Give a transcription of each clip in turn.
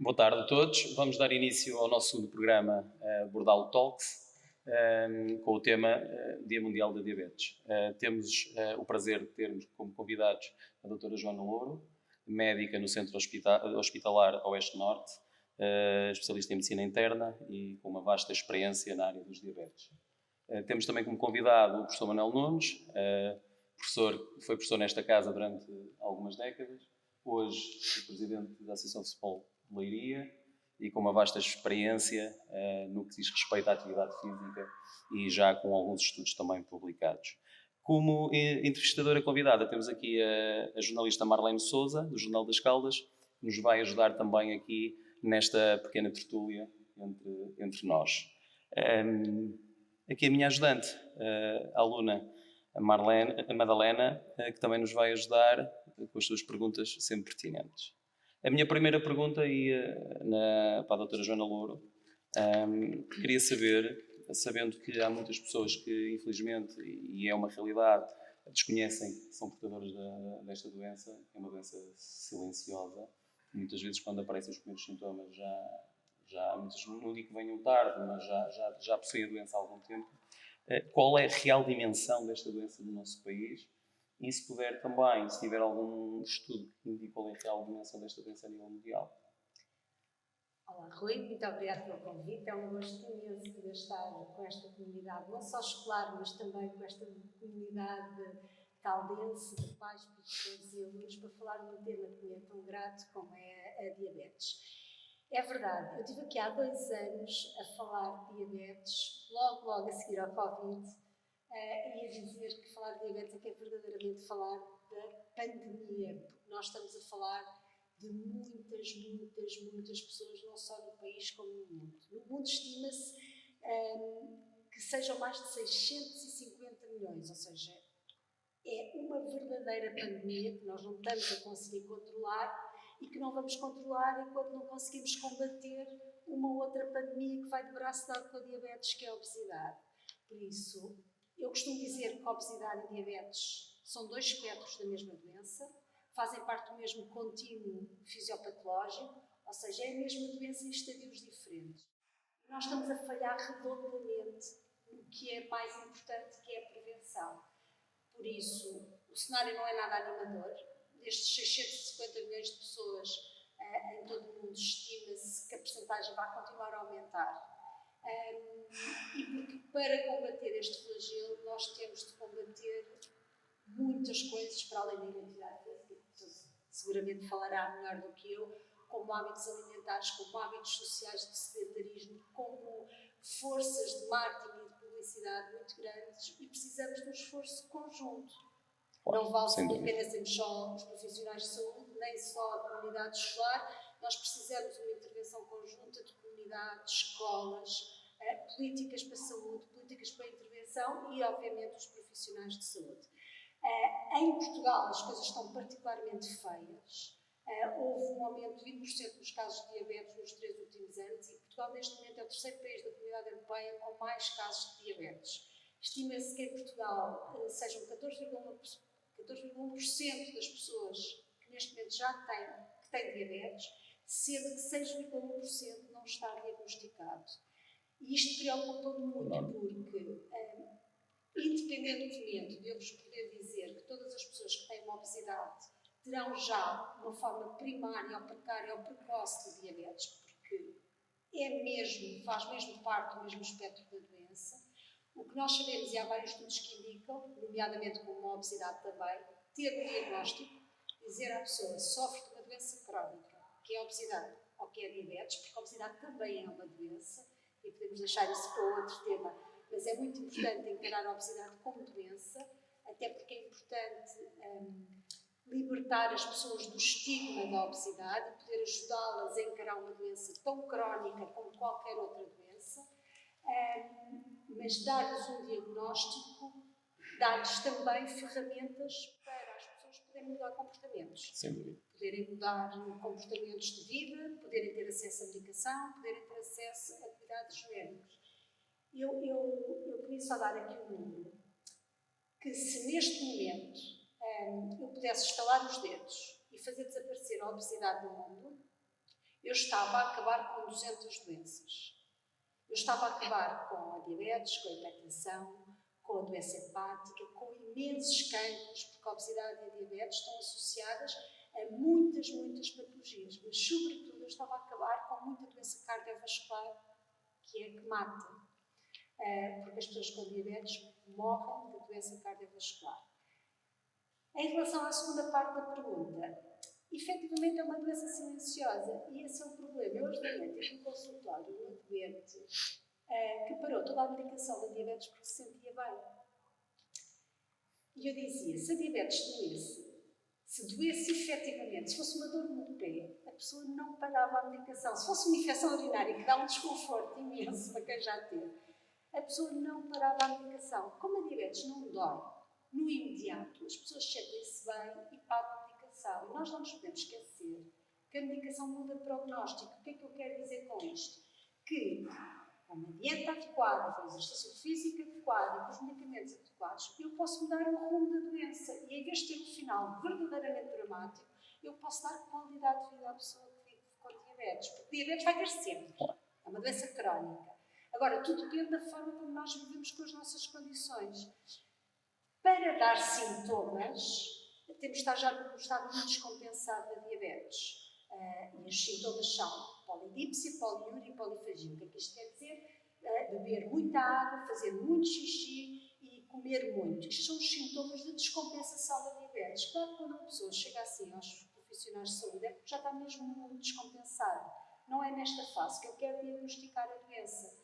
Boa tarde a todos. Vamos dar início ao nosso segundo programa, Bordalo Talks, com o tema Dia Mundial da Diabetes. Temos o prazer de termos como convidados a doutora Joana Louro, médica no Centro Hospitalar Oeste-Norte, especialista em medicina interna e com uma vasta experiência na área dos diabetes. Temos também como convidado o professor Manuel Nunes, foi professor nesta casa durante algumas décadas, hoje o presidente da Associação de Futebol de Leiria e com uma vasta experiência no que diz respeito à atividade física e já com alguns estudos também publicados. Como entrevistadora convidada temos aqui a jornalista Marlene Souza, do Jornal das Caldas, que nos vai ajudar também aqui nesta pequena tertúlia entre nós. Aqui a minha ajudante, a aluna a Madalena, que também nos vai ajudar com as suas perguntas sempre pertinentes. A minha primeira pergunta ia para a doutora Joana Louro. Queria saber, sabendo que há muitas pessoas que, infelizmente, e é uma realidade, desconhecem que são portadoras desta doença, é uma doença silenciosa. Muitas vezes, quando aparecem os primeiros sintomas, já muitos, não digo que venham tarde, mas já possuem a doença há algum tempo. Qual é a real dimensão desta doença no nosso país? E se puder também, se tiver algum estudo que indique qual é a real dimensão desta doença a nível mundial. Olá, Rui, muito obrigada pelo convite. É um gosto imenso poder estar com esta comunidade, não só escolar, mas também com esta comunidade caldense, de pais, professores e alunos, para falar de um tema que me é tão grato como é a diabetes. É verdade, eu estive aqui há 2 anos a falar de diabetes, logo a seguir ao Covid, e a dizer que falar de diabetes é que é verdadeiramente falar da pandemia, porque nós estamos a falar de muitas pessoas, não só no país como no mundo. No mundo estima-se que sejam mais de 650 milhões, ou seja, é uma verdadeira pandemia que nós não estamos a conseguir controlar e que não vamos controlar enquanto não conseguimos combater uma outra pandemia que vai de braço dado com a diabetes, que é a obesidade. Por isso, eu costumo dizer que a obesidade e a diabetes são 2 espectros da mesma doença, fazem parte do mesmo contínuo fisiopatológico, ou seja, é a mesma doença em estadios diferentes. Nós estamos a falhar redondamente no que é mais importante, que é a prevenção. Por isso, o cenário não é nada animador. Destes 650 milhões de pessoas em todo o mundo, estima-se que a percentagem vai continuar a aumentar. E porque para combater este flagelo nós temos de combater muitas coisas para além da identidade física, que seguramente falará melhor do que eu, como hábitos alimentares, como hábitos sociais de sedentarismo, como forças de marketing e de publicidade muito grandes, e precisamos de um esforço conjunto. Claro, não vale apenas sermos só os profissionais de saúde, nem só a comunidade escolar, nós precisamos de uma intervenção conjunta de comunidades, escolas, políticas para a saúde, políticas para a intervenção e, obviamente, os profissionais de saúde. Em Portugal as coisas estão particularmente feias. Houve um aumento de 20% nos casos de diabetes nos 3 últimos anos e Portugal neste momento é o 3º país da Comunidade Europeia com mais casos de diabetes. Estima-se que em Portugal sejam 14,1% das pessoas que neste momento já têm diabetes, sendo que 6,1% não está diagnosticado. E isto preocupa-me muito porque, independentemente de eu vos poder dizer que todas as pessoas que têm uma obesidade terão já uma forma primária ou precária ou precoce de diabetes, porque faz mesmo parte do mesmo espectro da doença. O que nós sabemos, e há vários estudos que indicam, nomeadamente com uma obesidade também, ter um diagnóstico, dizer à pessoa sofre de uma doença crónica, que é a obesidade ou que é a diabetes, porque a obesidade também é uma doença, e podemos deixar isso para outro tema, mas é muito importante encarar a obesidade como doença, até porque é importante libertar as pessoas do estigma da obesidade e poder ajudá-las a encarar uma doença tão crónica como qualquer outra doença, mas dar-lhes um diagnóstico, dar-lhes também ferramentas para as pessoas poderem mudar comportamentos. Sem dúvida. Poderem mudar comportamentos de vida, poderem ter acesso à medicação, poderem ter acesso a cuidados genéricos. Eu queria só dar aqui um número, que se neste momento eu pudesse estalar os dedos e fazer desaparecer a obesidade do mundo, Eu estava a acabar com 200 doenças. Eu estava a acabar com a diabetes, com a hipertensão, com a doença hepática, com imensos cancros, porque a obesidade e a diabetes estão associadas a muitas patologias. Mas, sobretudo, eu estava a acabar com muita doença cardiovascular, que é que mata. Porque as pessoas com diabetes morrem de doença cardiovascular. Em relação à segunda parte da pergunta, efetivamente é uma doença silenciosa e esse é o problema. Eu hoje de manhã tive um consultório uma doente que parou toda a medicação da diabetes porque se sentia bem. E eu dizia, se a diabetes doesse efetivamente, se fosse uma dor no pé, a pessoa não parava a medicação. Se fosse uma infecção urinária que dá um desconforto imenso para quem já teve, a pessoa não parava a medicação. Como a diabetes não dói no imediato, as pessoas sentem-se bem e param a medicação. E nós não nos podemos esquecer que a medicação muda de prognóstico. O que é que eu quero dizer com isto? Que com uma dieta adequada, com exercício físico adequado e com os medicamentos adequados, eu posso mudar o rumo da doença. E em vez de ter um final verdadeiramente dramático, eu posso dar qualidade de vida à pessoa que vive com diabetes. Porque diabetes vai ter sempre. É uma doença crónica. Agora, tudo depende da forma como nós vivemos com as nossas condições. Para dar sintomas, temos de estar já no estado muito descompensado da diabetes. E os sintomas são polidipsia, poliúria e polifagia. O que é que isto quer dizer? Beber muita água, fazer muito xixi e comer muito. Isto são os sintomas de descompensação da diabetes. Claro que quando uma pessoa chega assim aos profissionais de saúde é porque já está mesmo muito descompensada. Não é nesta fase que eu quero diagnosticar a doença.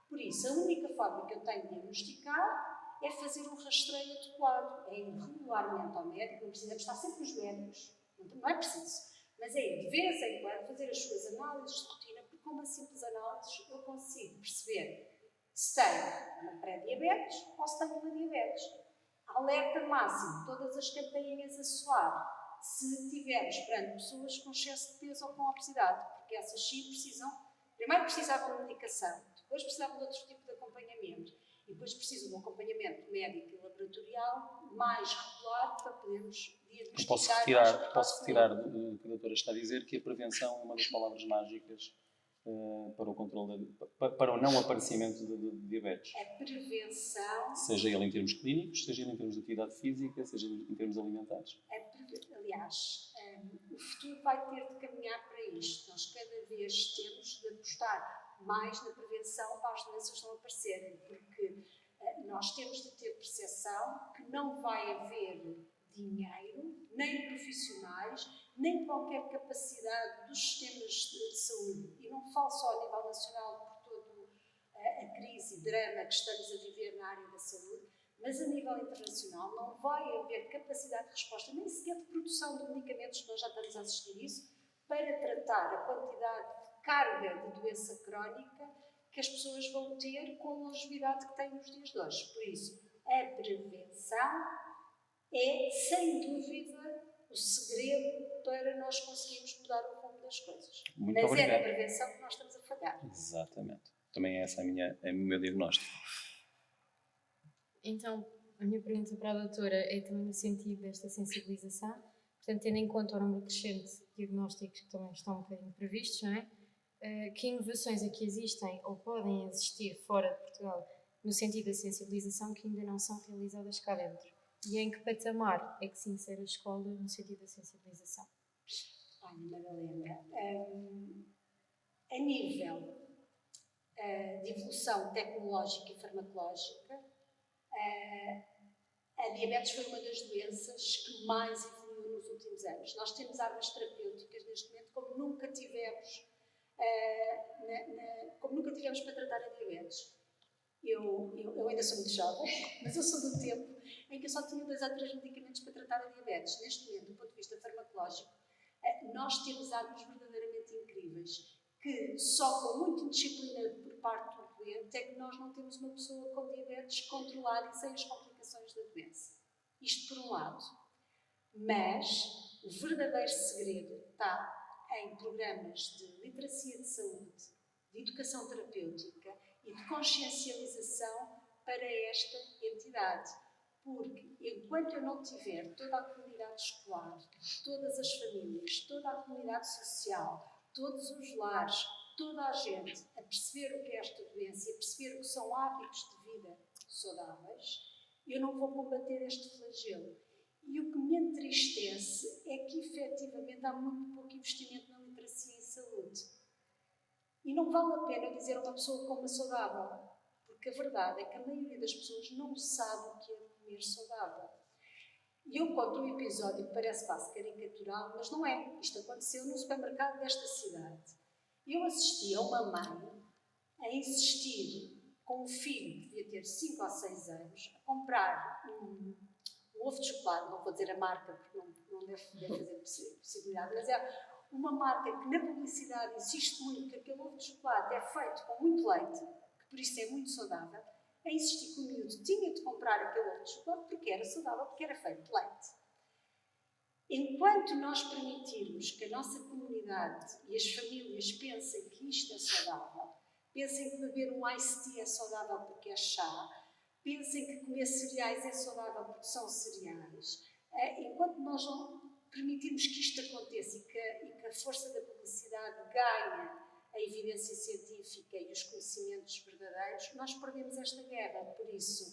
Por isso, a única forma que eu tenho de diagnosticar é fazer um rastreio adequado, é ir regularmente ao médico, não precisamos estar sempre nos médicos, não é preciso, mas é ir de vez em quando fazer as suas análises de rotina, porque com uma simples análise eu consigo perceber se tenho uma pré-diabetes ou se tenho uma diabetes. Alerta máximo, todas as campainhas a soar, se tivermos perante pessoas com excesso de peso ou com obesidade, porque essas sim primeiro precisavam de medicação, depois precisavam de outro tipo de acompanhamento e depois precisam de um acompanhamento médico e laboratorial mais regular para podermos diagnosticar. Posso retirar do que a doutora está a dizer que a prevenção é uma das palavras mágicas para o controle, para o não aparecimento de diabetes. A prevenção... Seja ele em termos clínicos, seja ele em termos de atividade física, seja em termos alimentares. Aliás, o futuro vai ter de caminhar para isto. Nós cada vez temos de apostar mais na prevenção para as doenças não aparecerem, porque nós temos de ter percepção que não vai haver dinheiro, nem profissionais, nem qualquer capacidade dos sistemas de saúde. E não falo só a nível nacional por toda a crise e drama que estamos a viver na área da saúde, mas a nível internacional não vai haver capacidade de resposta, nem sequer de produção de medicamentos, nós já estamos a assistir isso, para tratar a quantidade de carga de doença crónica que as pessoas vão ter com a longevidade que têm nos dias de hoje. Por isso, a prevenção é, sem dúvida, o segredo para nós conseguirmos mudar o rumo das coisas. Muito mas obrigado. É na prevenção que nós estamos a falhar. Exatamente. Também essa é o meu diagnóstico. Então, a minha pergunta para a doutora é também no sentido desta sensibilização. Portanto, tendo em conta o número crescente de diagnósticos que também estão um bocadinho previstos, não é? Que inovações é que existem ou podem existir fora de Portugal no sentido da sensibilização que ainda não são realizadas cá dentro? E em que patamar é que se insere a escola no sentido da sensibilização? Olha, Madalena, a nível de evolução tecnológica e farmacológica, a diabetes foi uma das doenças que mais evoluiu nos últimos anos. Nós temos armas terapêuticas neste momento como nunca tivemos, para tratar a diabetes. Eu ainda sou muito jovem, mas eu sou do tempo em que eu só tinha 2 ou 3 medicamentos para tratar a diabetes. Neste momento, do ponto de vista farmacológico, nós temos armas verdadeiramente incríveis, que só com muita disciplina por parte do doente é que nós não temos uma pessoa com diabetes controlada e sem as complicações da doença. Isto por um lado. Mas o verdadeiro segredo está em programas de literacia de saúde, de educação terapêutica e de consciencialização para esta entidade. Porque enquanto eu não tiver toda a comunidade escolar, todas as famílias, toda a comunidade social, todos os lares, toda a gente, a perceber o que é esta doença e a perceber o que são hábitos de vida saudáveis, eu não vou combater este flagelo. E o que me entristece é que, efetivamente, há muito pouco investimento na literacia em saúde. E não vale a pena dizer a uma pessoa coma saudável, porque a verdade é que a maioria das pessoas não sabe o que é comer saudável. E eu conto um episódio que parece quase caricatural, mas não é. Isto aconteceu no supermercado desta cidade. Eu assisti a uma mãe a insistir com um filho que devia ter 5 ou 6 anos a comprar um ovo de chocolate, não vou dizer a marca porque não deve fazer possibilidade, mas é uma marca que na publicidade insiste muito que aquele ovo de chocolate é feito com muito leite, que por isso é muito saudável, a insistir que o miúdo tinha de comprar aquele ovo de chocolate porque era saudável, porque era feito de leite. Enquanto nós permitirmos que a nossa comunidade e as famílias pensem que isto é saudável, pensem que beber um iced tea é saudável porque é chá, pensem que comer cereais é saudável porque são cereais, enquanto nós não permitirmos que isto aconteça e que a força da publicidade ganhe a evidência científica e os conhecimentos verdadeiros, nós perdemos esta guerra. Por isso,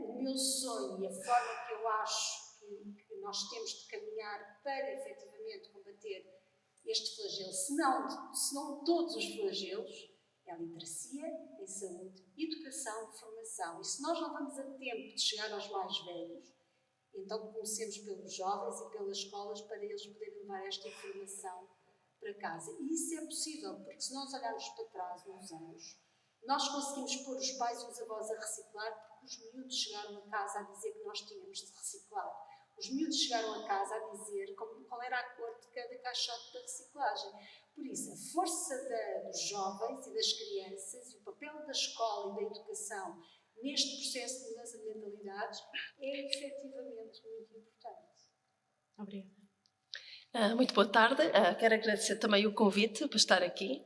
o meu sonho e a forma que eu acho que nós temos de caminhar para, efetivamente, combater este flagelo, se não todos os flagelos, é a literacia em saúde, educação, formação. E se nós não vamos a tempo de chegar aos mais velhos, então comecemos pelos jovens e pelas escolas para eles poderem levar esta informação para casa. E isso é possível, porque se nós olharmos para trás uns anos, nós conseguimos pôr os pais e os avós a reciclar, porque os miúdos chegaram a casa a dizer que nós tínhamos de reciclar. Os miúdos chegaram a casa a dizer qual era a cor de cada caixote da reciclagem. Por isso, a força dos jovens e das crianças e o papel da escola e da educação neste processo de mudança de mentalidades é efetivamente muito importante. Obrigada. Muito boa tarde. Quero agradecer também o convite para estar aqui.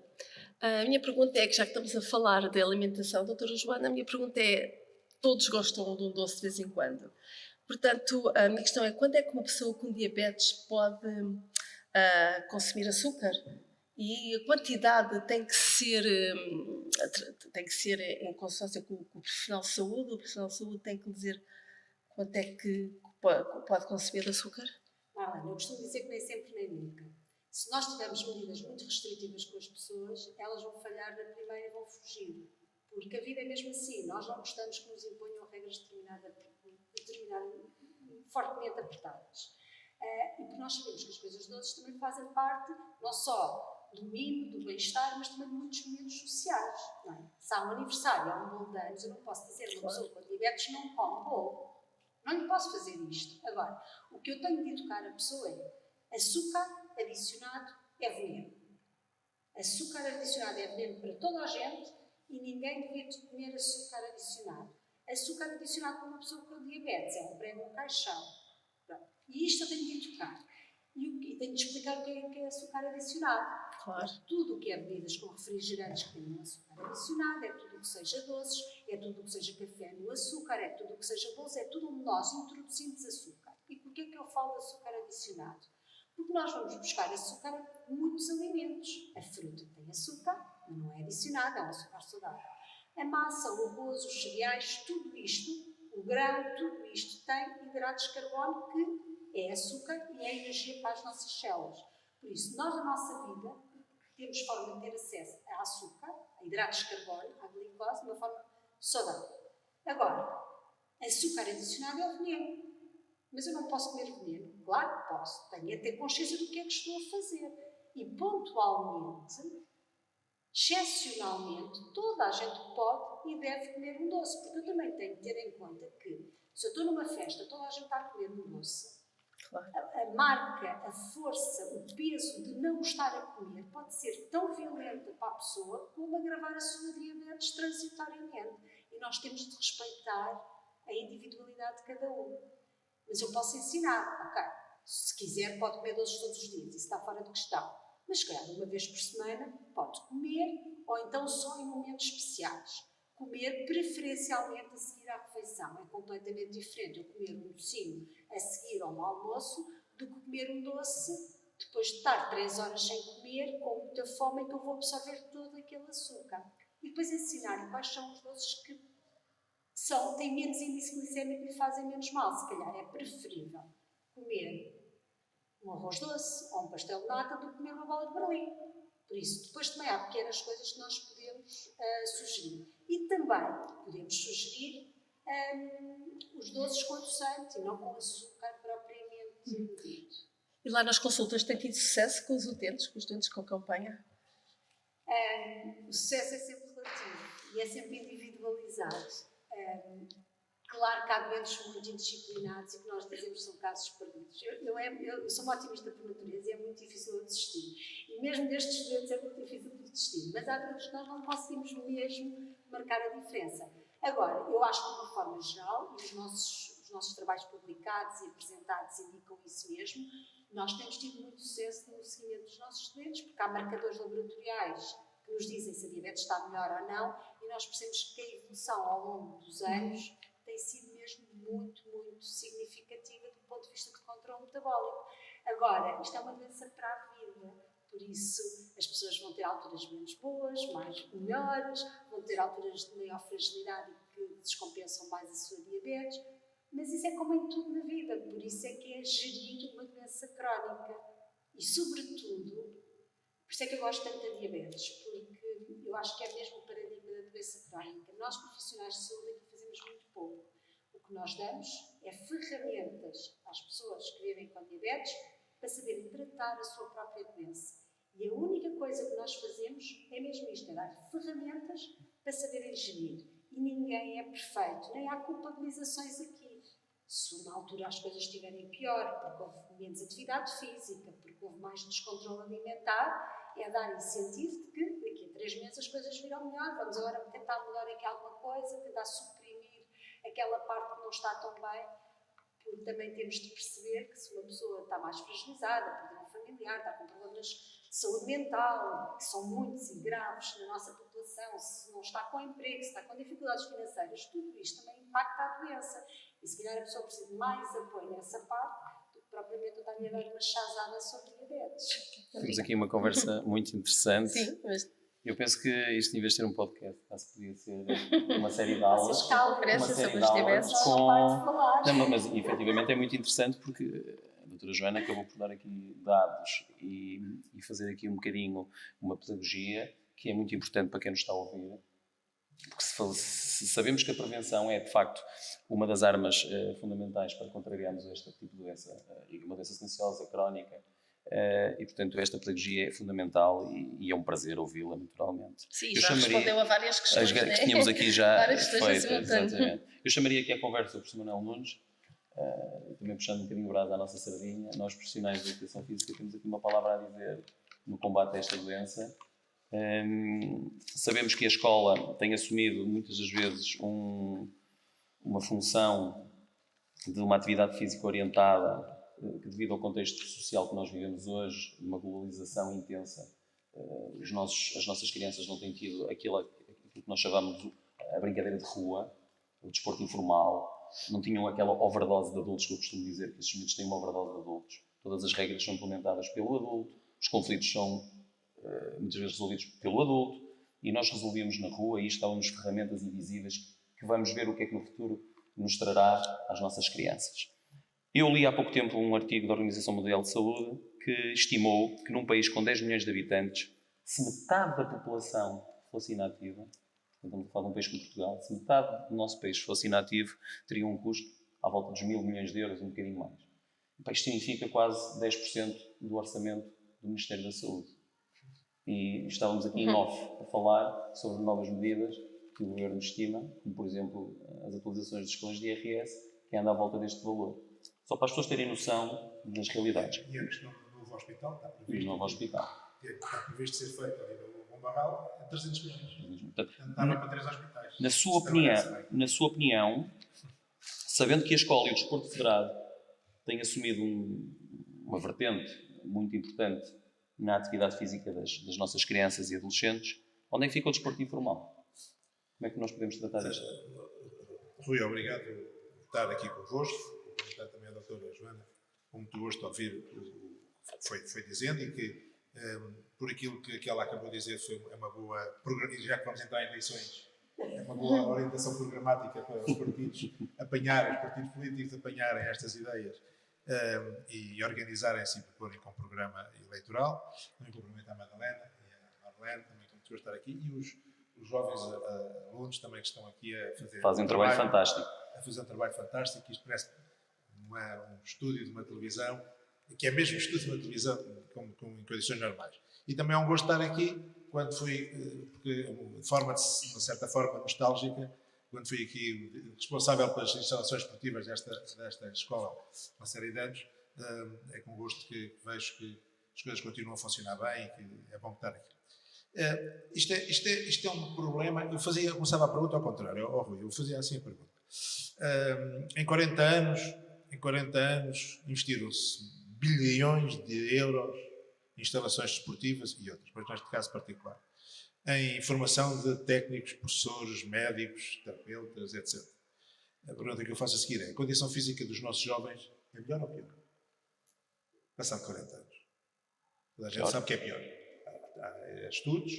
A minha pergunta é que, já que estamos a falar de alimentação, doutora Joana, a minha pergunta é: todos gostam de um doce de vez em quando? Portanto, a minha questão é: quando é que uma pessoa com diabetes pode consumir açúcar? E a quantidade tem que ser em consonância com o profissional de saúde? O profissional de saúde tem que dizer quanto é que pode consumir de açúcar? Eu costumo dizer que nem sempre nem nunca. Se nós tivermos medidas muito restritivas com as pessoas, elas vão falhar na primeira e vão fugir. Porque a vida é mesmo assim. Nós não gostamos que nos imponham regras fortemente apertadas. E porque nós sabemos que as coisas doces também fazem parte, não só do mimo, do bem-estar, mas também de muitos momentos sociais. Não é? Se há um aniversário, há um bolo de anos, eu não posso dizer que uma pessoa com diabetes não come bolo. Não lhe posso fazer isto. Agora, o que eu tenho de educar a pessoa é: açúcar adicionado é veneno. Açúcar adicionado é veneno para toda a gente e ninguém devia comer açúcar adicionado. Açúcar adicionado para uma pessoa com diabetes é um prego no caixão. Pronto. E isto eu tenho de educar. E tenho de explicar o que é açúcar adicionado. Claro. Tudo o que é bebidas com refrigerantes que tenham açúcar adicionado, é tudo o que seja doces, é tudo o que seja café no açúcar, é tudo o que seja doce, é tudo onde nós introduzimos açúcar. E porquê é que eu falo de açúcar adicionado? Porque nós vamos buscar açúcar em muitos alimentos. A fruta tem açúcar, mas não é adicionado, é um açúcar saudável. A massa, o arroz, os cereais, tudo isto, o grão, tudo isto tem hidratos de carbono, que é açúcar e é energia para as nossas células. Por isso, nós na nossa vida temos forma de ter acesso a açúcar, a hidratos de carbono, a glicose, de uma forma saudável. Agora, açúcar adicionado é o veneno. Mas eu não posso comer veneno? Claro que posso. Tenho a ter consciência do que é que estou a fazer. E pontualmente, excepcionalmente, toda a gente pode e deve comer um doce. Porque eu também tenho de ter em conta que, se eu estou numa festa, toda a gente está a comer um doce. Claro. A marca, a força, o peso de não estar a comer pode ser tão violenta para a pessoa como agravar a sua diabetes transitoriamente. E nós temos de respeitar a individualidade de cada um. Mas eu posso ensinar, ok, se quiser pode comer doces todos os dias, isso está fora de questão. Mas se calhar uma vez por semana pode comer, ou então só em momentos especiais. Comer preferencialmente a seguir à refeição. É completamente diferente eu comer um docinho a seguir ao almoço do que comer um doce depois de estar 3 horas sem comer, com muita fome, é que eu vou absorver todo aquele açúcar. E depois ensinar quais são os doces que têm menos índice glicémico e lhe fazem menos mal. Se calhar é preferível comer um arroz doce ou um pastel de nata do que comer uma bola de Berlim. Por isso, depois também há pequenas coisas que nós podemos sugerir. E também podemos sugerir os doces com adoçante e não com açúcar propriamente dito. E lá nas consultas tem tido sucesso com os utentes com campanha? O sucesso é sempre relativo e é sempre individualizado. Claro que há doentes muito indisciplinados e que nós dizemos que são casos perdidos. Eu sou uma otimista por natureza e é muito difícil eu desistir. E mesmo destes doentes é muito difícil de desistir. Mas há doentes que nós não conseguimos mesmo marcar a diferença. Agora, eu acho que de uma forma geral, e os nossos trabalhos publicados e apresentados indicam isso mesmo, nós temos tido muito sucesso no seguimento dos nossos doentes, porque há marcadores laboratoriais que nos dizem se a diabetes está melhor ou não, e nós percebemos que a evolução ao longo dos anos tem sido mesmo muito, muito significativa do ponto de vista de controle metabólico. Agora, isto é uma doença para a vida, por isso as pessoas vão ter alturas menos boas, melhores, vão ter alturas de maior fragilidade e que descompensam mais a sua diabetes, mas isso é como em tudo na vida, por isso é que é gerir uma doença crónica e, sobretudo, por isso é que eu gosto tanto da diabetes, porque eu acho que é mesmo o paradigma da doença crónica. Nós, profissionais de saúde, aqui fazemos muito pouco. O que nós damos é ferramentas às pessoas que vivem com diabetes para saberem tratar a sua própria doença. E a única coisa que nós fazemos é mesmo isto, é dar ferramentas para saberem gerir. E ninguém é perfeito, nem há culpabilizações aqui. Se na altura as coisas estiverem pior, porque houve menos atividade física, porque houve mais descontrole alimentar, é dar incentivo de que daqui a 3 meses as coisas virão melhor. Vamos agora tentar mudar aqui alguma coisa, tentar suprimir aquela parte que não está tão bem, porque também temos de perceber que se uma pessoa está mais fragilizada, perdeu um familiar, está com problemas de saúde mental, que são muitos e graves na nossa população, se não está com emprego, se está com dificuldades financeiras, tudo isto também impacta a doença. E se calhar a pessoa precisa de mais apoio nessa parte do que propriamente eu estar-lhe a dar uma chazada sobre diabetes. Temos aqui uma conversa muito interessante. Sim, mas Eu penso que isto, em vez de ser um podcast, quase podia ser uma série de aulas. Vocês calem, conferência Uma série sobre de os aulas diabetes. Não paro de falar. Não, mas efetivamente é muito interessante porque a doutora Joana acabou por dar aqui dados e fazer aqui um bocadinho uma pedagogia que é muito importante para quem nos está a ouvir. Porque se sabemos que a prevenção é, de facto, uma das armas fundamentais para contrariarmos este tipo de doença, e uma doença silenciosa, crónica, e, portanto, esta pedagogia é fundamental e é um prazer ouvi-la, naturalmente. sim, Eu já chamaria- respondeu a várias questões, que né? tínhamos aqui já Várias questões em feitas, simultâneo. exatamente. Eu chamaria aqui a conversa sobre o Sr. Manuel Nunes, também puxando um bocadinho o brado à nossa sardinha. Nós, profissionais da educação física, temos aqui uma palavra a dizer no combate a esta doença. Sabemos que a escola tem assumido muitas das vezes uma função de uma atividade física orientada que, devido ao contexto social que nós vivemos hoje, uma globalização intensa, as nossas crianças não têm tido aquilo que nós chamamos a brincadeira de rua, o desporto informal, não tinham aquela overdose de adultos que eu costumo dizer, que esses miúdos têm uma overdose de adultos. Todas as regras são implementadas pelo adulto, os conflitos são muitas vezes resolvidos pelo adulto, e nós resolvíamos na rua e estávamos ferramentas invisíveis que vamos ver o que é que no futuro nos trará às nossas crianças. Eu li há pouco tempo um artigo da Organização Mundial de Saúde que estimou que num país com 10 milhões de habitantes, se metade da população fosse inativa, estamos a falar de um país como Portugal, se metade do nosso país fosse inativo, teria um custo à volta dos 1.000 milhões de euros, um bocadinho mais. Isto significa quase 10% do orçamento do Ministério da Saúde. E estávamos aqui em off a falar sobre novas medidas que o Governo estima, como por exemplo as atualizações dos escalões de IRS, que anda à volta deste valor. Só para as pessoas terem noção das realidades. E a questão do novo hospital está E o previsto, novo hospital. está previsto ser feito ali no Bom Barral é 300 milhões. Portanto, Portanto, dava para 3 hospitais. na sua opinião, sabendo que a escola e o desporto federado têm assumido uma vertente muito importante na atividade física das nossas crianças e adolescentes, onde é que fica o desporto informal? Como é que nós podemos tratar isto? Rui, obrigado por estar aqui convosco. Vou perguntar também à doutora Joana, com muito gosto de ouvir o que foi dizendo e que, por aquilo que ela acabou de dizer, é uma boa, e já que vamos entrar em eleições, é uma boa orientação programática para os partidos os partidos políticos apanharem estas ideias e organizarem-se e proporem com um programa eleitoral. Também cumprimento a Madalena e a Marlene, também que me estar aqui, e os jovens alunos também que estão aqui a fazer Fazem um trabalho fantástico. A fazer um trabalho fantástico. Isto parece um estúdio de uma televisão, que é mesmo um estúdio de uma televisão em condições normais. E também é um gosto estar aqui, quando fui, porque de uma certa forma nostálgica, quando fui aqui responsável pelas instalações esportivas desta escola, uma série de anos, é com gosto que vejo que as coisas continuam a funcionar bem e que é bom estar aqui. Isto é um problema. Eu começava a pergunta ao contrário, Rui, eu fazia assim a pergunta. Em 40 anos investiram-se bilhões de euros em instalações desportivas e outras, mas neste caso particular, em formação de técnicos, professores, médicos, terapeutas, etc. A pergunta que eu faço a seguir é: a condição física dos nossos jovens é melhor ou pior? Passado 40 anos. Toda a gente sabe que é pior. Há estudos,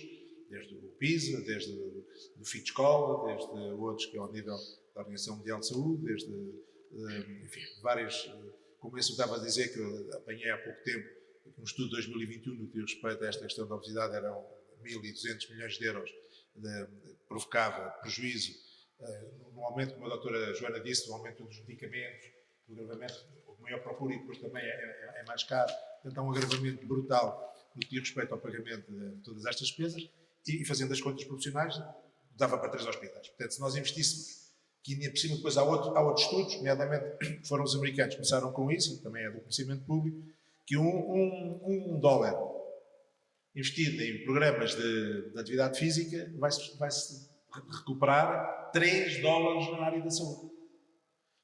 desde o PISA, desde o FitSchool, desde outros que é ao nível da Organização Mundial de Saúde, enfim, várias, como esse eu estava a dizer, que eu apanhei há pouco tempo, um estudo de 2021 no que diz respeito a esta questão da obesidade, eram 1.200 milhões de euros provocava prejuízo no aumento, como a doutora Joana disse, no aumento dos medicamentos, do agravamento, o maior procura e depois também é mais caro. Portanto, há um agravamento brutal no que diz respeito ao pagamento de todas estas despesas e fazendo as contas profissionais, dava para 3 hospitais. Portanto, se nós investíssemos, que ainda por cima depois há outros estudos, nomeadamente foram os americanos que começaram com isso, e também é do conhecimento público, que $1 investido em programas de atividade física vai-se recuperar $3 na área da saúde.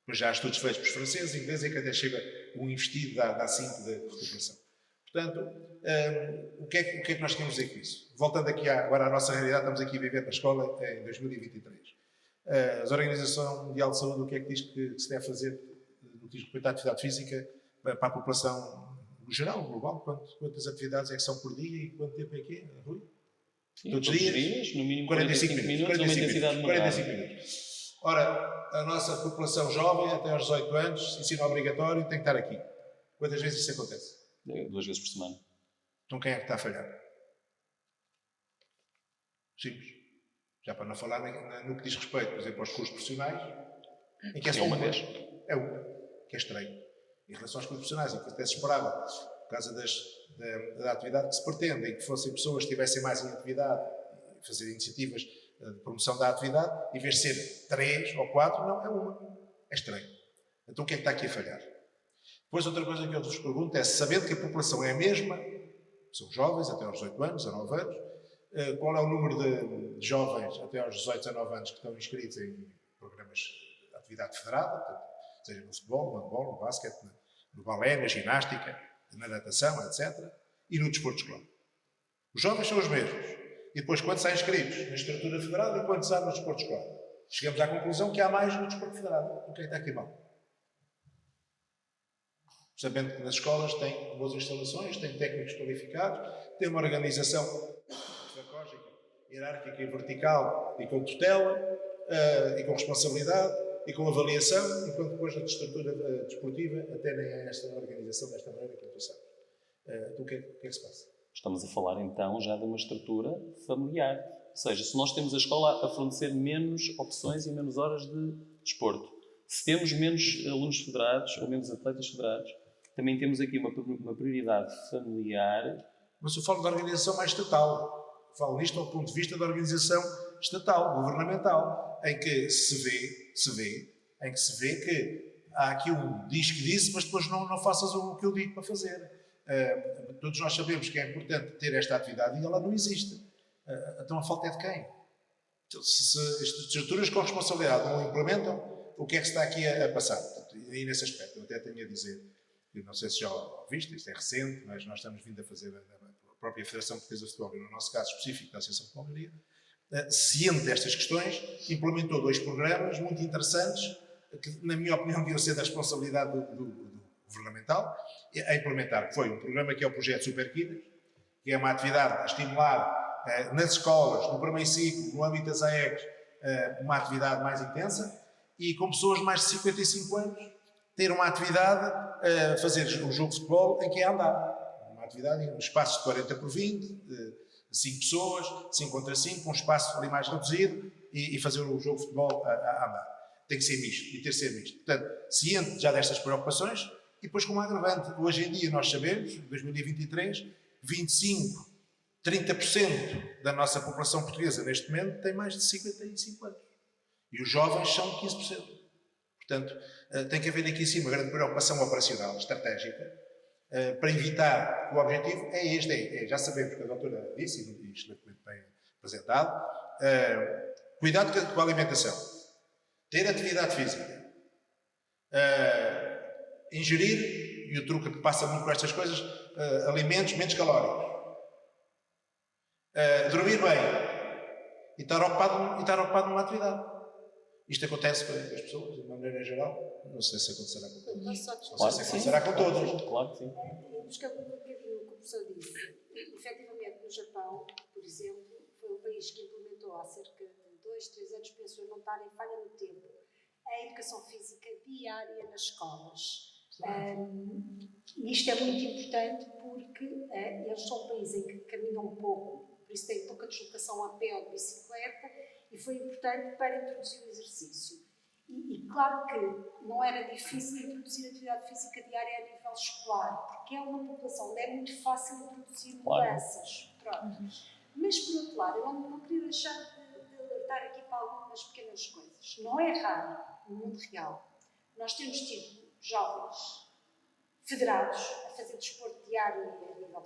Mas já há estudos feitos pelos franceses, ingleses, em que até chega um investido dá 5 de recuperação. Portanto, o que é que nós temos a dizer com isso? Voltando aqui agora à nossa realidade, estamos aqui a viver para a escola em 2023. A Organização Mundial de Saúde, o que é que diz que se deve fazer no que diz respeito à atividade física para a população geral, global? Quantas atividades é que são por dia e quanto tempo é que é, Rui? Sim, todos os dias, no mínimo 45 minutos, 45 uma intensidade moderada. 45 minutos. Ora, a nossa população jovem, até aos 18 anos, ensino obrigatório, tem que estar aqui. Quantas vezes isso acontece? 2 vezes por semana. Então quem é que está a falhar? Simples. Já para não falar no que diz respeito, por exemplo, aos cursos profissionais, em que é só uma vez. É uma, que é estranho. Em relação aos cursos profissionais, em que até se esperava, por causa da atividade que se pretende, em que fossem pessoas que estivessem mais em atividade, fazer iniciativas de promoção da atividade, em vez de ser 3 ou 4, não, é uma. É estranho. Então o que é que está aqui a falhar? Depois outra coisa que eu vos pergunto é, sabendo que a população é a mesma, são jovens até aos 18 anos, 19 anos, qual é o número de jovens até aos 18, 19 anos que estão inscritos em programas de atividade federada, portanto, seja no futebol, no handball, no basquete, no balé, na ginástica, na natação, etc. E no desporto escolar. Os jovens são os mesmos. E depois, quantos há inscritos na estrutura federada e quantos há no desporto escolar? Chegamos à conclusão que há mais no desporto federado. O que é que está aqui mal? Sabendo que nas escolas têm boas instalações, têm técnicos qualificados, têm uma organização pedagógica, hierárquica e vertical e com tutela, e com responsabilidade, e com avaliação, enquanto depois na estrutura desportiva até nem há esta organização desta maneira, como tu sabes. Então o que é que se passa? Estamos a falar então já de uma estrutura familiar. Ou seja, se nós temos a escola a fornecer menos opções e menos horas de desporto, se temos menos alunos federados ou menos atletas federados, também temos aqui uma prioridade familiar. Mas eu falo da organização mais estatal. Falo nisto ao ponto de vista da organização estatal, governamental, em que se vê que há aqui um diz que disse, mas depois não faças o que eu digo para fazer. Todos nós sabemos que é importante ter esta atividade e ela não existe. Então a falta é de quem? Se estruturas com responsabilidade não implementam, o que é que se está aqui a passar? E nesse aspecto, eu até tenho a dizer, eu não sei se já ouviste, isto é recente, mas nós estamos vindo a fazer a própria Federação Portuguesa de Futebol, e no nosso caso específico da Associação de Futebol, ciente destas questões, implementou 2 programas muito interessantes, que na minha opinião deviam ser da responsabilidade governamental a implementar, que foi um programa que é o projeto Super Kids, que é uma atividade a estimular nas escolas, no primeiro ciclo, no âmbito das AECs, uma atividade mais intensa, e com pessoas de mais de 55 anos ter uma atividade, fazer um jogo de futebol em que é andar. Uma atividade em um espaço de 40 por 20, 5 pessoas, 5 contra 5, um espaço ali mais reduzido e fazer o jogo de futebol a andar. Tem que ser misto e ter que ser misto. Portanto, ciente já destas preocupações e depois com um agravante. Hoje em dia nós sabemos, em 2023, 25, 30% da nossa população portuguesa neste momento tem mais de 55 anos. E os jovens são 15%. Portanto, tem que haver aqui sim uma grande preocupação operacional, estratégica, para evitar que o objetivo é este, já sabemos que a doutora disse, e excelentemente bem apresentado, cuidado com a alimentação, ter atividade física, ingerir, e o truque que passa muito com estas coisas, alimentos menos calóricos, dormir bem e estar ocupado numa atividade. Isto acontece com as pessoas, de maneira geral. Não sei se acontecerá com todos. Não sei se acontecerá com todos. Claro que sim. Buscando um bocadinho o que o professor disse, efetivamente no Japão, por exemplo, foi um país que implementou há cerca de 2, 3 anos, penso eu, não estar em falha no tempo, a educação física diária nas escolas. E isto é muito importante porque eles são um país em que caminham um pouco, por isso têm pouca deslocação a pé ou de bicicleta, e foi importante para introduzir o exercício. E claro que não era difícil introduzir atividade física diária a nível escolar, porque é uma população onde é muito fácil introduzir mudanças. Mas, por outro lado, eu não queria deixar de alertar aqui para algumas pequenas coisas. Não é raro, no mundo real, nós temos tido jovens federados a fazer desporto diário a nível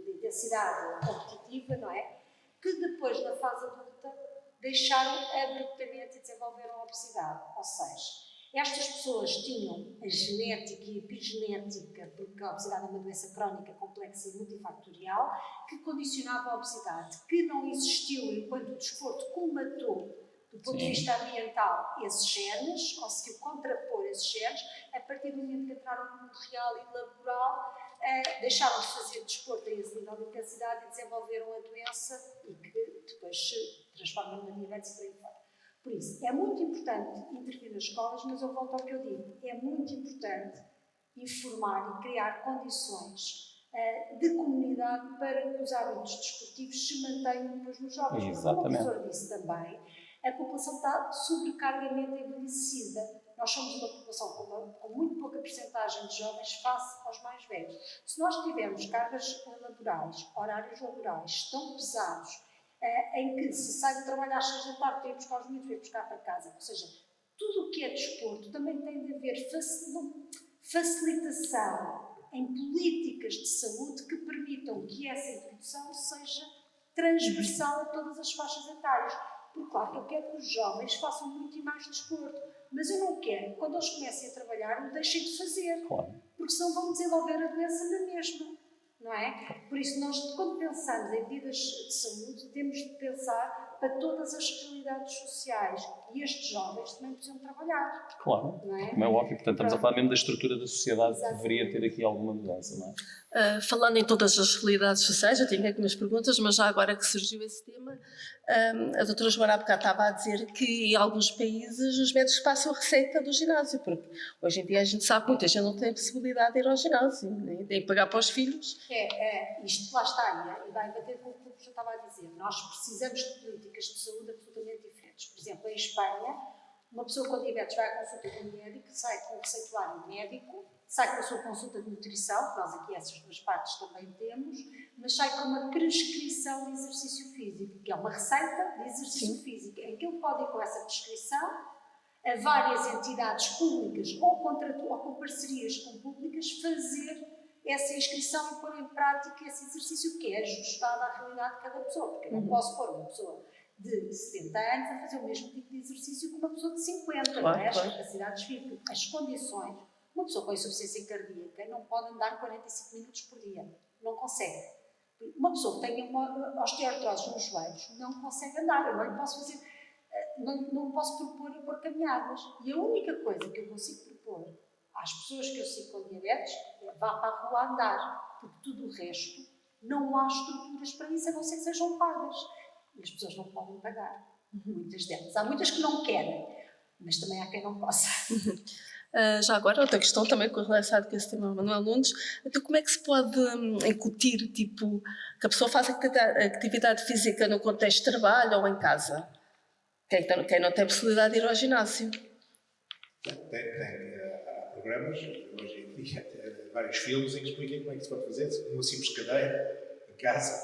de intensidade competitiva, não é? Que depois, na fase adulta, deixaram abruptamente e desenvolveram a obesidade. Ou seja, estas pessoas tinham a genética e a epigenética, porque a obesidade é uma doença crónica complexa e multifactorial, que condicionava a obesidade, que não existiu enquanto o desporto colmatou, do ponto de vista ambiental, esses genes, conseguiu contrapor esses genes, a partir do momento que entraram no mundo real e laboral, deixaram de fazer desporto a esse nível de intensidade e desenvolveram a doença e que depois se transforma numa diabetes e por aí fora. Por isso, é muito importante intervir nas escolas, mas eu volto ao que eu digo, é muito importante informar e criar condições de comunidade para que os hábitos desportivos se mantenham depois nos jovens. Exatamente. Como o professor disse também, a população está sobrecarregamente envelhecida. Nós somos uma população com muito pouca percentagem de jovens face aos mais velhos. Se nós tivermos cargas laborais, horários laborais tão pesados, em que se sai de trabalho às 6 da tarde para ir buscar os miúdos, para ir buscar para casa, ou seja, tudo o que é desporto também tem de haver facilitação em políticas de saúde que permitam que essa introdução seja transversal a todas as faixas etárias. Porque, claro, que eu quero que os jovens façam muito e mais desporto, mas eu não quero que, quando eles comecem a trabalhar, o deixem de fazer. Claro. Porque senão vão desenvolver a doença na mesma, não é? Por isso, nós, quando pensamos em medidas de saúde, temos de pensar para todas as realidades sociais. E estes jovens também precisam trabalhar. Claro, não é? como é óbvio. Portanto, estamos a falar mesmo da estrutura da sociedade que Exatamente. deveria ter aqui alguma mudança, não é? Falando em todas as realidades sociais, eu tenho algumas perguntas, mas já agora que surgiu esse tema, a doutora Joana há bocado estava a dizer que em alguns países os médicos passam a receita do ginásio, porque hoje em dia a gente sabe que muita gente não tem a possibilidade de ir ao ginásio, nem pagar para os filhos. Isto lá está, e vai bater com o que o professor estava a dizer. Nós precisamos de políticas de saúde absolutamente diferentes. Por exemplo, em Espanha, uma pessoa com diabetes vai à consulta com um médico, sai com um receituário médico, sai com a sua consulta de nutrição, que nós aqui essas duas partes também temos, mas sai com uma prescrição de exercício físico, que é uma receita de exercício físico, em que ele pode ir com essa prescrição a várias entidades públicas ou com parcerias com públicas fazer essa inscrição e pôr em prática esse exercício que é ajustado à realidade de cada pessoa, porque eu não posso pôr uma pessoa de 70 anos a fazer o mesmo tipo de exercício que uma pessoa de 50, não é? As capacidades físicas, as condições. Uma pessoa com insuficiência cardíaca não pode andar 45 minutos por dia, não consegue. Uma pessoa que tenha uma osteoartrose nos joelhos não consegue andar, eu não lhe posso fazer, não posso propor caminhadas. E a única coisa que eu consigo propor às pessoas que eu sigo com diabetes, vá para a rua andar, porque tudo o resto não há estruturas para isso, a não ser que sejam pagas. E as pessoas não podem pagar, muitas delas. Há muitas que não querem, mas também há quem não possa. Já agora, outra questão também correlacionada com esse tema, Manuel Nunes, então como é que se pode incutir, tipo, que a pessoa faça atividade física no contexto de trabalho ou em casa? Quem não tem possibilidade de ir ao ginásio? Há programas, hoje em dia, vários filmes em que explicam como é que se pode fazer, numa simples cadeira, em casa,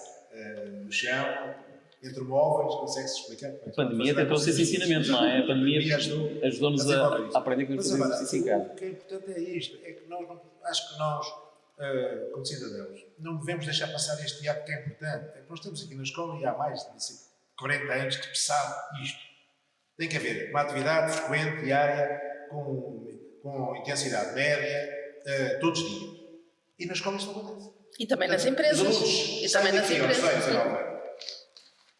no chão, entre móveis, consegue-se explicar. A pandemia até trouxe esse ensinamento, não é? A pandemia ajudou-nos a aprender como fazer exercício em casa. O que é importante é isto, é que acho que nós, como cidadãos, não devemos deixar passar este ato que é importante. É que nós estamos aqui na escola e há mais de 40 anos que se sabe isto. Tem que haver uma atividade frequente, diária, com intensidade média, todos os dias. E nas escolas não acontece. E também nas empresas. E também nas empresas.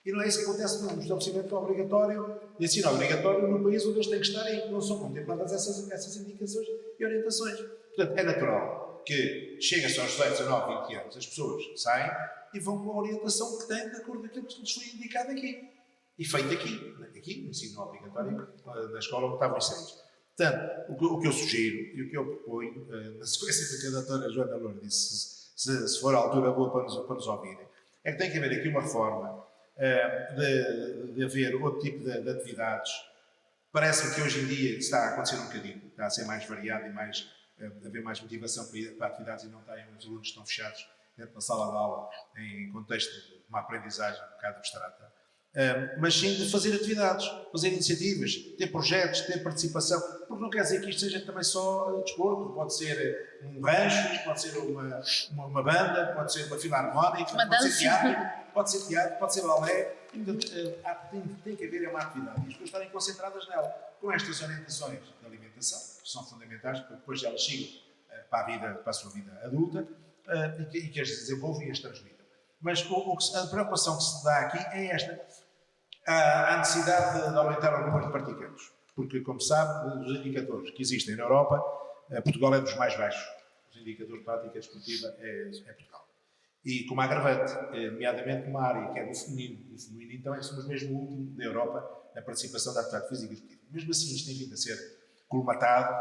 E não é isso que acontece no estabelecimento obrigatório, de ensino obrigatório no país onde eles têm que estar e não são contempladas essas indicações e orientações. Portanto, é natural que cheguem-se aos 18, 19, 20 anos, as pessoas saem e vão com a orientação que têm de acordo com aquilo que lhes foi indicado aqui. E feito aqui no ensino obrigatório, na escola onde estavam inseridos. Portanto, o que eu sugiro e o que eu proponho, na sequência do que a doutora Joana Loura disse, se for a altura boa para nos ouvirem, é que tem que haver aqui uma reforma de haver outro tipo de atividades. Parece-me que hoje em dia está a acontecer um bocadinho, está a ser mais variado e haver mais motivação para atividades e não estarem os alunos estão fechados dentro da sala de aula em contexto de uma aprendizagem um bocado abstrata. Mas sim de fazer atividades, fazer iniciativas, ter projetos, ter participação, porque não quer dizer que isto seja também só desporto, pode ser um rancho, pode ser uma banda, pode ser uma filarmónica, pode ser teatro, pode ser balé, tem que haver uma atividade e as pessoas estarem concentradas nela, com estas orientações de alimentação, que são fundamentais para depois elas sigam para a sua vida adulta e que as desenvolvam e as transmitam. Mas a preocupação que se dá aqui é esta. Há necessidade de aumentar o número de praticantes, porque, como sabe, os indicadores que existem na Europa, Portugal é dos mais baixos. Os indicadores de prática desportiva é Portugal. E como agravante, nomeadamente numa área que é do feminino. E o feminino, então, é que somos mesmo o último da Europa na participação da atividade física e desportiva. Mesmo assim, isto tem vindo a ser colmatado,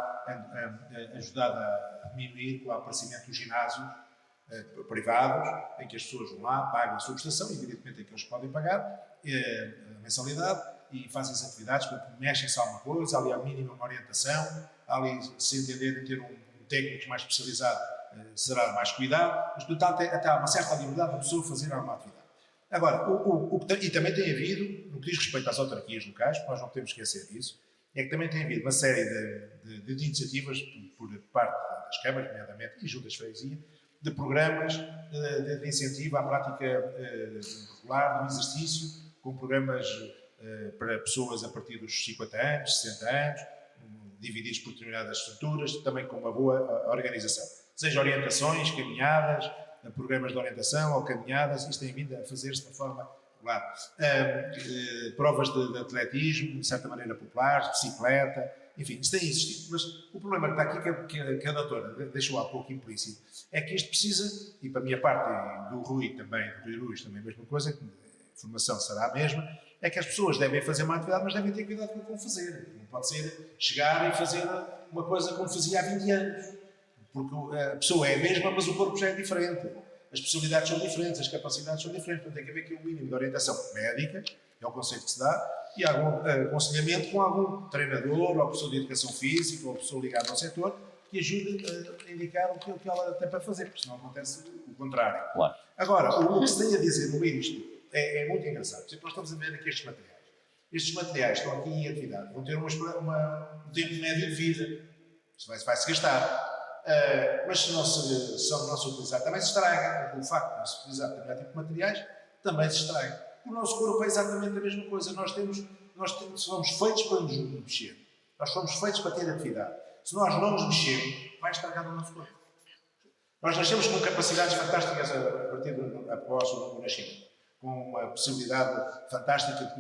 ajudado a diminuir com o aparecimento dos ginásios privados, em que as pessoas vão lá, pagam a sua prestação, evidentemente é que eles podem pagar a mensalidade e fazem as atividades, porque mexem-se alguma coisa, há ali a mínima uma orientação, há ali, se entenderem ter um técnico mais especializado, será mais cuidado, mas portanto até há uma certa liberdade da pessoa fazer alguma atividade. Agora, e também tem havido, no que diz respeito às autarquias locais, nós não podemos esquecer disso, é que também tem havido uma série de iniciativas por parte das câmaras, nomeadamente, e juntas de freguesia, de programas de incentivo à prática regular do exercício, com programas para pessoas a partir dos 50 anos, 60 anos, divididos por determinadas estruturas, também com uma boa organização. Seja orientações, caminhadas, programas de orientação ou caminhadas, isto tem vindo a fazer-se de forma regular. Provas de atletismo, de certa maneira populares, de bicicleta, enfim, isto tem existido. Mas o problema que está aqui, que a doutora deixou há pouco implícito, é que isto precisa, e para a minha parte do Rui também, do Rui Luís também a mesma coisa, a formação será a mesma, é que as pessoas devem fazer uma atividade, mas devem ter cuidado com o que vão fazer. Não pode ser chegar e fazer uma coisa como fazia há 20 anos. Porque a pessoa é a mesma, mas o corpo já é diferente. As possibilidades são diferentes, as capacidades são diferentes. Portanto, tem que haver aqui um mínimo de orientação médica, é o conceito que se dá, e algum aconselhamento com algum treinador, ou pessoa de educação física, ou pessoa ligada ao setor, que ajude a indicar o que ela tem para fazer, porque senão acontece o contrário. Claro. Agora, o que se tem a dizer no meio disto é muito engraçado. Por exemplo, nós estamos a ver aqui estes materiais. Estes materiais estão aqui em atividade, vão ter um tempo médio de vida. Isto vai-se gastar. Mas se não se utilizar, também se estraga. O facto de não se utilizar determinado tipo de materiais, também se estraga. O nosso corpo é exatamente a mesma coisa. Nós somos feitos para nos mexer. Nós somos feitos para ter atividade. Se nós não nos mexermos, vai estragar o nosso corpo. Nós nascemos com capacidades fantásticas após o nascimento. Com uma possibilidade fantástica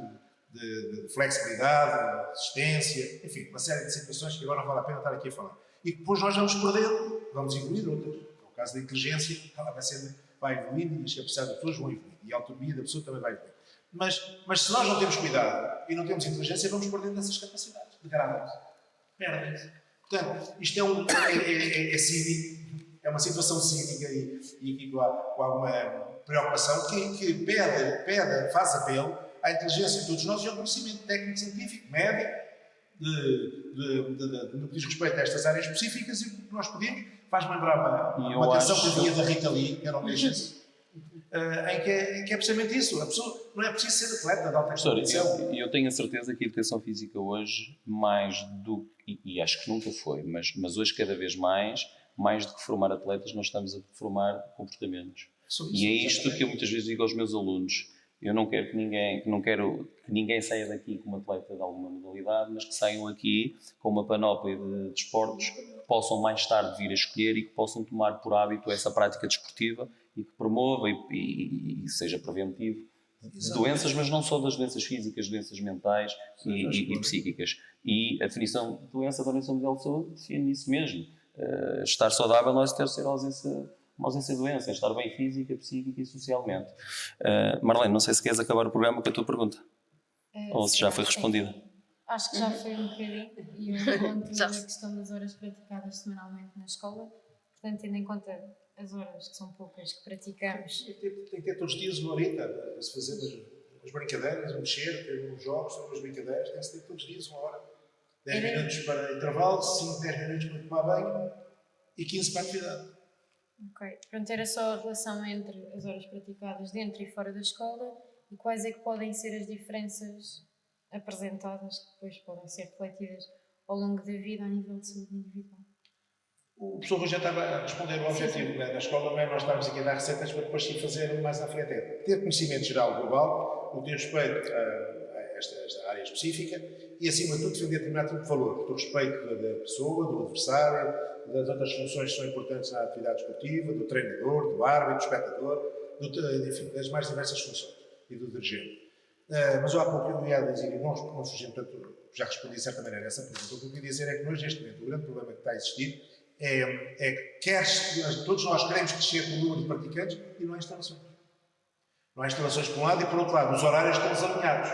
de flexibilidade, de resistência, enfim, uma série de situações que agora não vale a pena estar aqui a falar. E depois nós vamos perdendo, vamos evoluir outras. No caso da inteligência, ela vai evoluindo e as capacidades das pessoas vão evoluir. E a autonomia da pessoa também vai evoluir. Mas se nós não temos cuidado e não temos inteligência, vamos perdendo essas capacidades. Degradam-se. Perdem-se. Portanto, isto é cívico, é uma situação cívica e com alguma preocupação que faz apelo à inteligência de todos nós e ao conhecimento técnico-científico, médico, no que diz respeito a estas áreas específicas, e o que nós pedimos faz-me lembrar uma canção que vinha da Rita Lee, que era um destes, em que é precisamente isso. A pessoa não é preciso ser atleta de alta competição. Eu tenho a certeza que a educação física hoje, mais do que, e acho que nunca foi, mas hoje cada vez mais do que formar atletas, nós estamos a formar comportamentos. E é isto que eu muitas vezes digo aos meus alunos. Eu não quero que ninguém saia daqui como atleta de alguma modalidade, mas que saiam aqui com uma panóplia de desportos que possam mais tarde vir a escolher e que possam tomar por hábito essa prática desportiva e que promova e seja preventivo de doenças, mas não só das doenças físicas, doenças mentais e psíquicas. E a definição de doença da Organização Mundial de Saúde define isso mesmo. Estar saudável não é ter uma ausência de doença, é estar bem física, psíquica e socialmente. Marlene, não sei se queres acabar o programa com a tua pergunta. Ou se já foi respondida. Acho que já foi um bocadinho. E eu encontro a questão das horas praticadas semanalmente na escola. Portanto, tendo em conta as horas, que são poucas, que praticamos. Tem que ter todos os dias uma horita, se fazer umas brincadeiras, mexer, ter uns jogos, ter umas brincadeiras, tem-se ter todos os dias uma hora. 10 minutos para intervalo, 5, 10 minutos para tomar banho e 15 para atividade. Ok. Pronto, era só a relação entre as horas praticadas dentro e fora da escola e quais é que podem ser as diferenças apresentadas que depois podem ser refletidas ao longo da vida a nível de saúde individual. O professor Rui já estava a responder o objetivo da escola, não é nós estamos aqui a dar receitas para depois sim fazer mais à frente. É ter conhecimento geral global, o que diz respeito a esta área específica e, acima de tudo, defender determinado tipo de valor, do respeito da pessoa, do adversário, das outras funções que são importantes na atividade esportiva, do treinador, do árbitro, do espectador, enfim, das mais diversas funções e do dirigente. Mas eu há pouco eu ia dizer, e não fugi, portanto, já respondi de certa maneira a essa pergunta. O que eu queria dizer é que nós, neste momento, o grande problema que está a existir é que todos nós queremos crescer com o número de praticantes e não há instalações. Não há instalações por um lado e por outro lado, os horários estão desalinhados.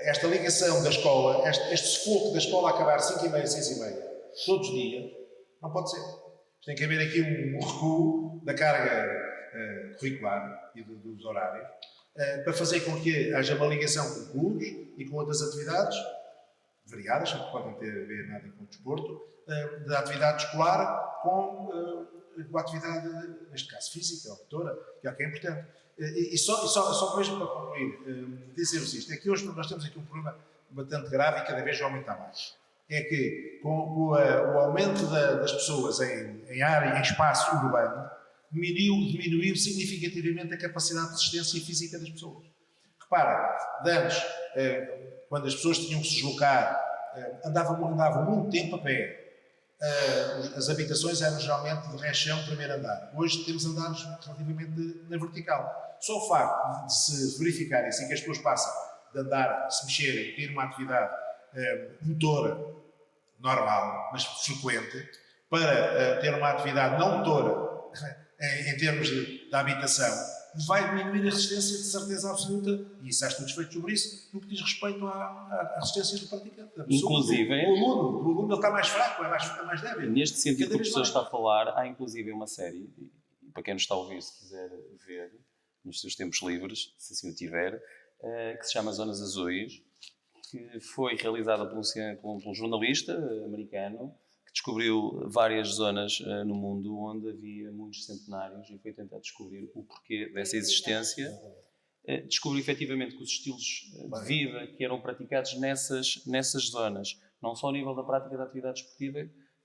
Esta ligação da escola, este sufoco da escola a acabar 5h30, 6h30, todos os dias, não pode ser. Tem que haver aqui um recuo da carga curricular e dos horários para fazer com que haja uma ligação com clubes e com outras atividades variadas, que podem ter a ver nada com o desporto, da atividade escolar com a atividade, neste caso, física ou motora, que é o que é importante. E só mesmo para concluir, dizer-vos isto, é que hoje nós temos aqui um problema bastante grave e cada vez vai aumentar mais. É que com o aumento das pessoas em área, em espaço urbano, diminuiu significativamente a capacidade de resistência física das pessoas. Repara, antes, quando as pessoas tinham que se deslocar, andavam muito tempo a pé. As habitações eram geralmente de rechão, primeiro andar. Hoje temos andares relativamente na vertical. Só o facto de se verificar isso e que as pessoas passam de andar, se mexerem, ter uma atividade motora normal, mas frequente, para ter uma atividade não motora em termos de habitação, vai diminuir a resistência de certeza absoluta, e isso há estudos feitos sobre isso, no que diz respeito à resistência do praticante. Inclusive, o aluno ele está mais fraco, é mais débil. Neste sentido que o professor está a falar, há inclusive uma série, e para quem nos está a ouvir, se quiser ver, nos seus tempos livres, se assim o tiver, que se chama Zonas Azuis, que foi realizada por um jornalista americano que descobriu várias zonas no mundo onde havia muitos centenários e foi tentar descobrir o porquê dessa existência. Descobriu efetivamente que os estilos de vida que eram praticados nessas zonas, não só ao nível da prática da atividade esportiva,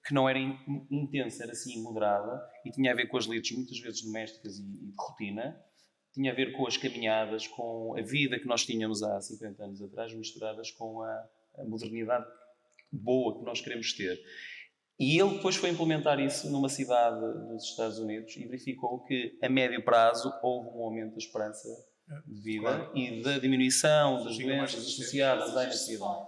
que não era intensa, era assim moderada e tinha a ver com as lides muitas vezes domésticas e de rotina, tinha a ver com as caminhadas, com a vida que nós tínhamos há 50 anos atrás, misturadas com a modernidade boa que nós queremos ter. E ele depois foi implementar isso numa cidade dos Estados Unidos e verificou que, a médio prazo, houve um aumento da esperança de vida e da diminuição das doenças associadas à inatividade.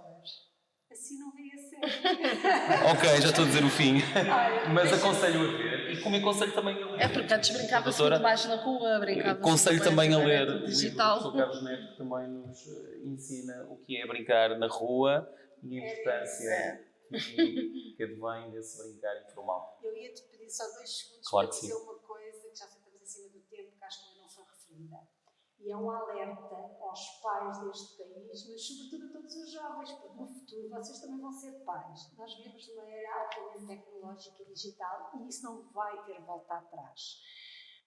Assim não veio a ser Ok, já estou a dizer o fim. Olha, Mas aconselho a ver e como aconselho também a ler. É porque antes brincava-se Doutora, muito mais na rua, brincava-se aconselho muito também a mais na ler internet o livro do digital. professor Carlos Neto, que também nos ensina o que é brincar na rua e a importância que advém desse brincar informal. eu ia-te pedir só 2 segundos Claro para que dizer sim. uma coisa que já estamos acima do tempo, que acho que ainda não foi referida. E é um alerta aos pais deste país, mas sobretudo a todos os jovens, porque no futuro vocês também vão ser pais. Nós vivemos numa era altamente tecnológica e digital e isso não vai ter volta atrás.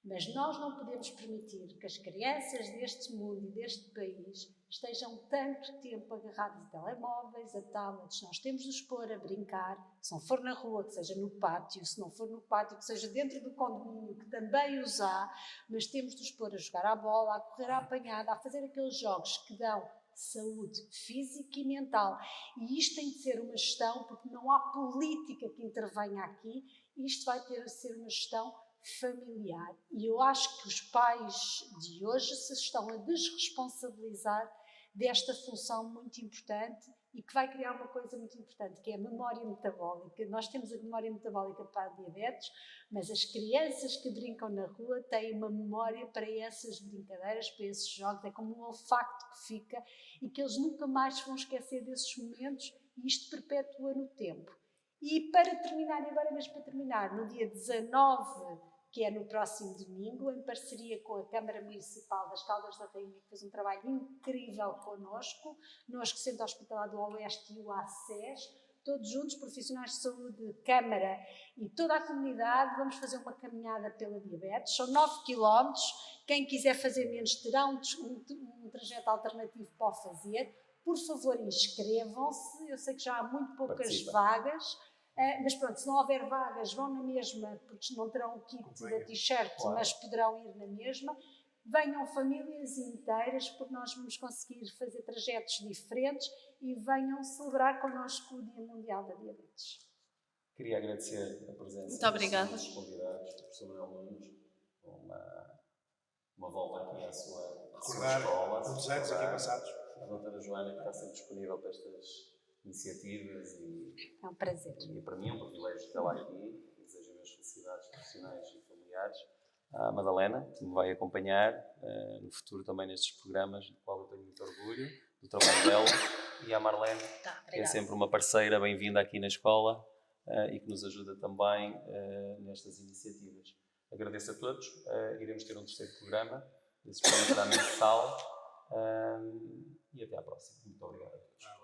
Mas nós não podemos permitir que as crianças deste mundo e deste país estejam tanto tempo agarradas a telemóveis, a tablets. Nós temos de os pôr a brincar, se não for na rua, que seja no pátio, se não for no pátio, que seja dentro do condomínio, que também os há, mas temos de os pôr a jogar à bola, a correr à apanhada, a fazer aqueles jogos que dão saúde física e mental. E isto tem de ser uma gestão, porque não há política que intervenha aqui, isto vai ter de ser uma gestão familiar. E eu acho que os pais de hoje se estão a desresponsabilizar desta função muito importante e que vai criar uma coisa muito importante, que é a memória metabólica. Nós temos a memória metabólica para a diabetes, mas as crianças que brincam na rua têm uma memória para essas brincadeiras, para esses jogos, é como um olfacto que fica e que eles nunca mais se vão esquecer desses momentos e isto perpetua no tempo. E para terminar, e agora mesmo para terminar, no dia 19, que é no próximo domingo, em parceria com a Câmara Municipal das Caldas da Rainha, que fez um trabalho incrível connosco, Centro Hospitalar do Oeste e o ACES, todos juntos, profissionais de saúde, Câmara e toda a comunidade, vamos fazer uma caminhada pela diabetes, são 9 km, quem quiser fazer menos terá um trajeto alternativo para o fazer, por favor inscrevam-se, eu sei que já há muito poucas vagas, mas pronto, se não houver vagas, vão na mesma, porque não terão o kit da t-shirt, claro, mas poderão ir na mesma. Venham famílias inteiras, porque nós vamos conseguir fazer trajetos diferentes e venham celebrar connosco o Dia Mundial da Diabetes. Queria agradecer a presença muito obrigada. dos convidados, do professor Manuel Nunes, uma volta aqui à sua escola. Muitos anos aqui passados. A doutora Joana, que está sempre disponível para estas iniciativas e é um prazer. E para mim é um privilégio tê-la aqui. Desejo as felicidades profissionais e familiares. À Madalena, que me vai acompanhar no futuro também nestes programas, do qual eu tenho muito orgulho, do trabalho dela. E à Marlene, que é sempre uma parceira bem-vinda aqui na escola e que nos ajuda também nestas iniciativas. Agradeço a todos. Iremos ter um terceiro programa. Esse programa será mensal. E até à próxima. Muito obrigado a todos.